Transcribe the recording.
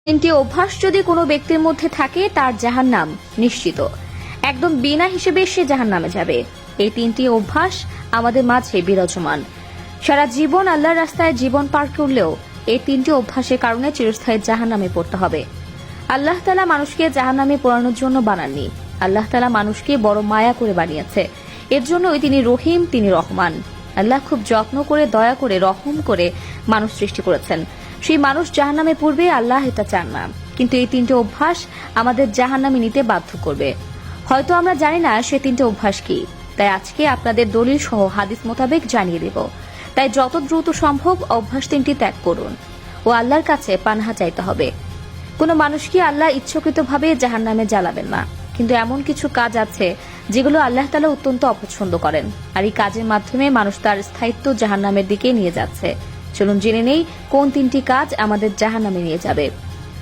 তিনটি অভ্যাস যদি কোনো ব্যক্তির মধ্যে থাকে তার জাহান্নাম নিশ্চিত, একদম বিনা হিসেবে সে জাহান্নামে যাবে। এই তিনটি অভ্যাস আমাদের মাঝে বিরাজমান। সারা জীবন আল্লাহর রাস্তায় জীবন পার করলেও এই তিনটি অভ্যাসের কারণে চিরস্থায়ী জাহান্নামে পড়তে হবে। আল্লাহ তাআলা মানুষকে জাহান্নামে পোড়ানোর জন্য বানাননি। আল্লাহ তাআলা মানুষকে বড় মায়া করে বানিয়েছে। এর জন্যই তিনি রহিম, তিনি রহমান। আল্লাহ খুব যত্ন করে, দয়া করে, রহম করে মানুষ সৃষ্টি করেছেন। সেই মানুষ জাহান্নামে পড়বে, আল্লাহ এটা চান না। কিন্তু এই তিনটে অভ্যাস আমাদের জাহান্নামে নিতে বাধ্য করবে। হয়তো আমরা জানি না সে তিনটে অভ্যাস কি, তাই আজকে আপনাদের দলিল সহ হাদিস মোতাবেক জানিয়ে দেব। তাই যত দ্রুত সম্ভব অভ্যাস তিনটি ত্যাগ করুন ও আল্লাহর কাছে পানাহা চাইতে হবে। কোনো মানুষকে আল্লাহ ইচ্ছাকৃতভাবে জাহান্নামে জ্বালাবেন না, কিন্তু এমন কিছু কাজ আছে যেগুলো আল্লাহ তাআলা অত্যন্ত অপছন্দ করেন, আর এই কাজের মাধ্যমে মানুষ তার স্থায়িত্ব জাহান্নামের দিকে নিয়ে যাচ্ছে। চলুন জেনে নেই কোন তিনটি কাজ আমাদের জাহান্নামে নিয়ে যাবে।